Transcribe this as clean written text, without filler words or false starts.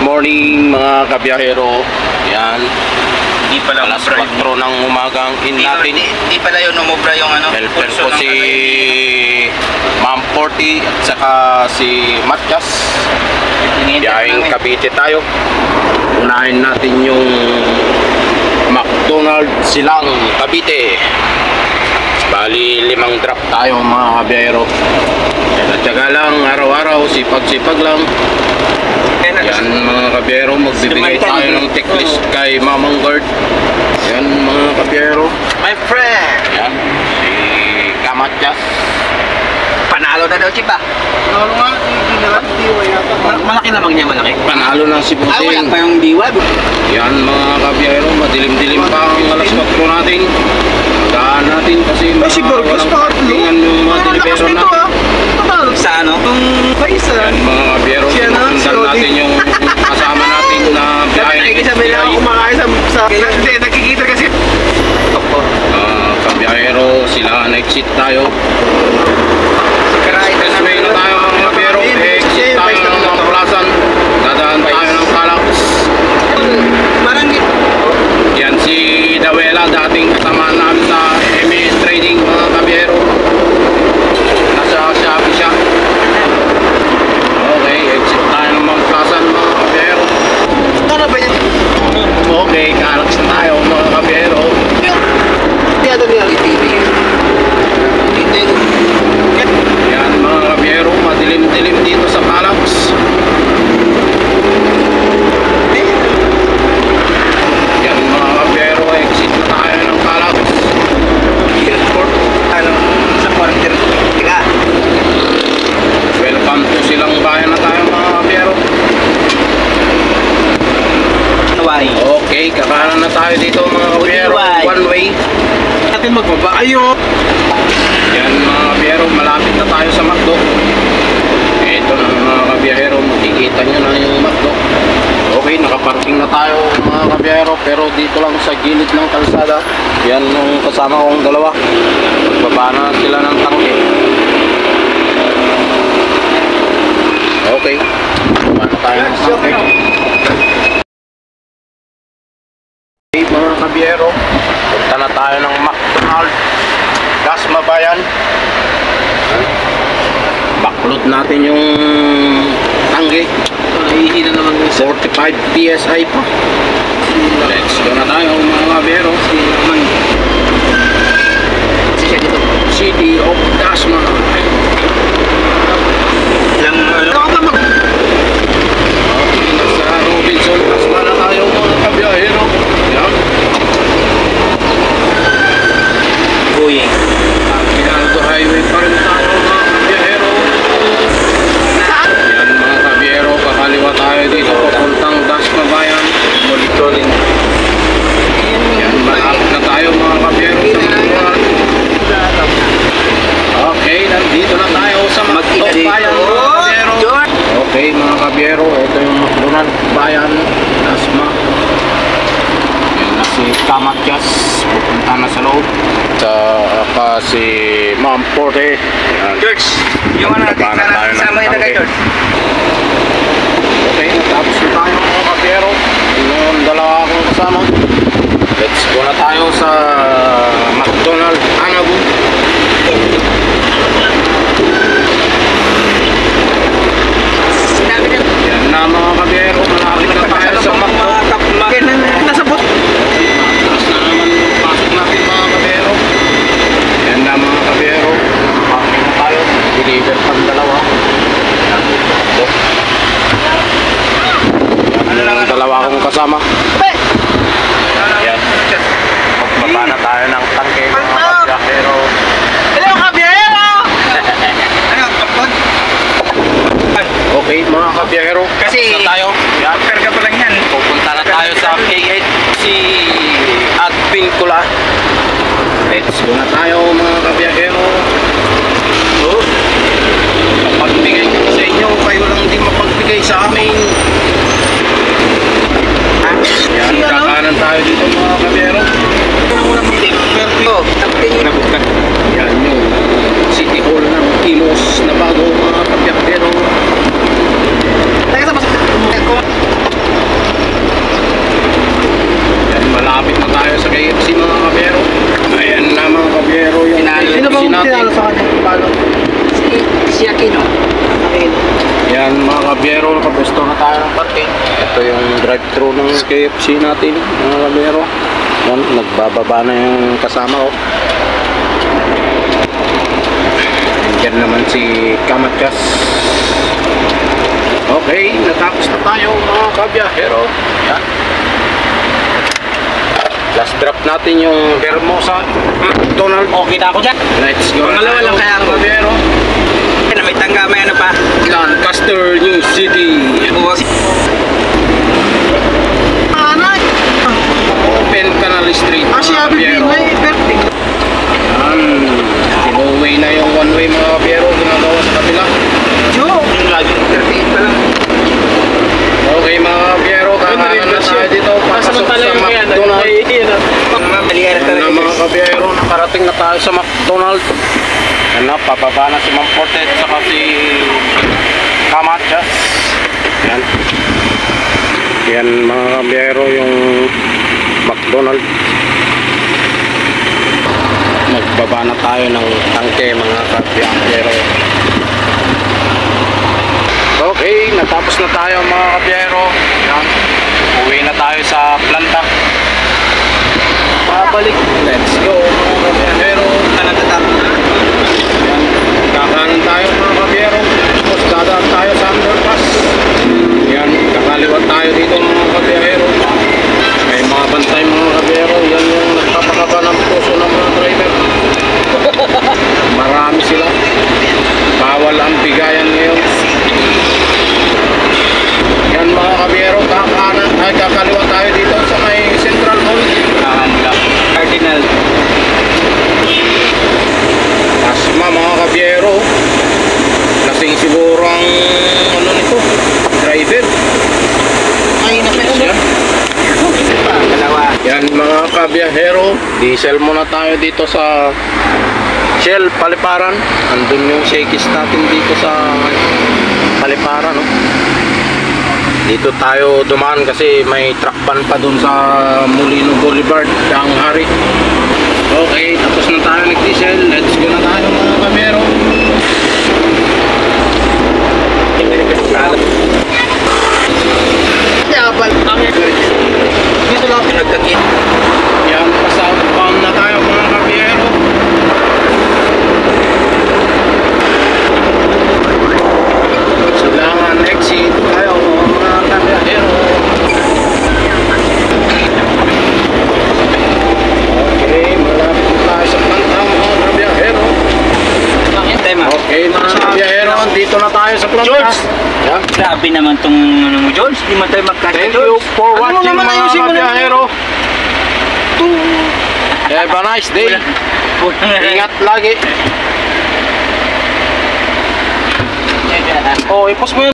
morning mga kabiyahero. Yan. Hindi pala Alas 4 ng umaga ang in natin. Hindi pala yun umubra yung ano. Helper ko si Ma'am Porty at saka si Matjas. Biyahing Cavite tayo. Unahin natin yung McDonald's Silang Cavite. Bali 5 drop tayo mga kabiyahero. At saka lang araw-araw sipag-sipag lang. Yan mga kabiyero, magbibigay tayo ng checklist kay Mamang Guard. Yan mga kabiyero. My friend! Yan, si Kamatyas. Panalo na daw, Chiba. Panalo nga, diwa yata. Malaki namang niya, malaki. Panalo ng si Wala Busing. pa yung diwa. Yan mga kabiyero, madilim-dilim pa ang alas 4 natin. Daan natin kasi Si Burgos walang pa. parkingan yung mga delivero natin. Sa ano? Itong paisa. Yan mga kabiyero, sundan natin yung kasama natin na biyahe. Nakikisabay lang ako kumakain sa... Hindi, nakikita kasi. Kabiyahero, sila na-exit tayo. Expressway na tayo mga kabiyahero. Exit tayo ng mga plasan. Dadaan tayo ng Calax. Yan si Dawela, dating kasama namin sa MS Trading mga kabiyahero. Nasa Shopee siya. Okay, exit tayo ng mga plasan mga kabiyahero. Ano ba yan? Okay, Calax na tayo mga kabiyahero. Ano niya? Yan mga kabiyahero, madilim-dilim dito sa Calax. Yan mga kabiyahero, exit na tayo ng Calax. Airport. Ano? Sa quarter. Tiga. Welcome to Silang Bayan na tayo mga kabiyahero. Okay, kakanan na tayo dito mga kabiyahero. One way. Natin magbaba. Ayo. Yan mga kabiyahero, malapit na tayo sa McDo. Ito na mga kabiyahero, makikita nyo na yung McDo. Okay, nakaparking na tayo mga kabiyahero, pero dito lang sa gilid ng kalsada. Yan yung kasama kong dalawa. Magbaba na sila ng tangke. Okay, baba na tayo ng tangke. Okay mga kabiyahero, punta na tayo ng McDonald's Dasma Bayan. Baklot natin yung tangge. Nahihina naman yung 45 PSI pa. Let's go na tayo mga kabiyahero. siya dito. City of Dasma. Ilang ano? Okay, nasa Robinson Dasma na tayo mga kabiyahero. Yan. Uy. Hidalgo Highway pa rin tayo mga kabiyahero. Yan mga kabiyahero, kakaliwa tayo dito papuntang Dasma Bayan. Ulit-ulit. Yan, malapit na tayo mga kabiyahero sa McDonald's. Okay, nandito na tayo sa McDonald's Bayan mga kabiyahero. Okay mga kabiyahero, ito yung McDonald's Bayan Dasma. Yan na si Kamatyas, pupunta na sa loob. Saka si Ma'am Porte. George, yung ano natin Baba na tayo ng sama nila kay tangke. George. Okay, natapos na tayo mga kabiyahero. Yung dalawa akong kasama. Let's go na tayo sa McDonald's Anabu. Sinabi niya, Yan na mga kabiyahero, malapit na tayo sa McDonald's. Nasabot. Mataas na naman yung pasok natin mga kabiyahero. Yan na mga kabiyahero, parking na tayo. Deliver pang dalawa. Yan, ito. Yan yung dalawa akong kasama. Yan. Magbaba na tayo ng tangke mga kabiyahero. Hello, kabiyero! ano, kapag? Okay mga kabiyahero, Kasi, tapos na tayo. Yan. karga pa lang yan. Pupunta na tayo sa KHC at Pincula. Let's go na tayo mga kabiyahero. Mapagbigay ko sa inyo, kayo lang di mapagbigay sa amin. Yan, kakanan tayo dito mga kabiyahero. Yan yung City Hall ng Imus na bago mga kabiyahero. Nakapwesto na tayo ng parking. Ito yung drive-thru ng KFC natin, mga kabiyero. Yan, nagbababa na yung kasama ko. Diyan naman si Kamatyas. Okay, natapos na tayo mga kabiyahero. Yan. Last drop natin yung Hermosa Donald. Okay na ako dyan. Let's go. Pangalawa lang kaya ako. Kabiyahero. May tangga, may ano pa. Lancaster, New City. Anay! Open Canal Street. Siya kabiyahero. may perfect. Sinuwi na yung one way mga kabiyahero. Ginagawa sa kabila. Joke! Yung lagi ng perfect pa lang. Okay mga kabiyahero. Kakanan na tayo dito. Papasok sa McDonald's. Maliara Yan na mga kabiyahero. Nakarating na tayo sa McDonald's. Yan na, pababa na si Ma'am Portet saka si Kamatyas. Yan. Yan mga kabiyahero yung McDonald's. Magbaba na tayo ng tangke mga kabiyahero. Okay, natapos na tayo mga kabiyahero. Yan. Uwi na tayo sa planta. Babalik. Let's go mga kabiyahero. Natatapos na. Yan. Kakanan tayo mga kabiyahero. Tapos dadaan tayo sa underpass. Yan. Kakaliwat tayo dito mga kabiyahero. May mga bantay mga kabiyahero. Yan yung nagpapakaba ng puso ng mga driver. Marami sila. Bawal ang bigayan ngayon. Yan mga kabiyahero. Kakaliwat tayo dito sa may Central Mall. Cardinal. Asma mga kabiyahero. Lasing siguro ang ano nito, driver. Ay, Siya. Dalawa. Yan mga kabiyahero, diesel muna tayo dito sa Shell Paliparan. Andun yung shakis natin dito sa Paliparan, no? Dito tayo dumaan kasi may truck ban pa dun sa Molino Boulevard, Daang Hari. Okay, tapos na tayo nag-diesel. Let's go na tayo mga kabiyahero. Dito lang pinagkakit. Yan, pa-southbound na tayo mga kabiyahero. Silangan exit tayo mga kabiyahero. Okay, malapit na tayo sa planta mga kabiyahero. Okay mga kabiyahero, dito na tayo sa planta. George! Yan. Grabe naman tong ano mo, George. Di man tayo magkasya, Thank George. you for Ano mo watching naman mga ayusin mo na- kabiyahero. Have a nice day. Ingat lagi. Oh, ipos mo yun.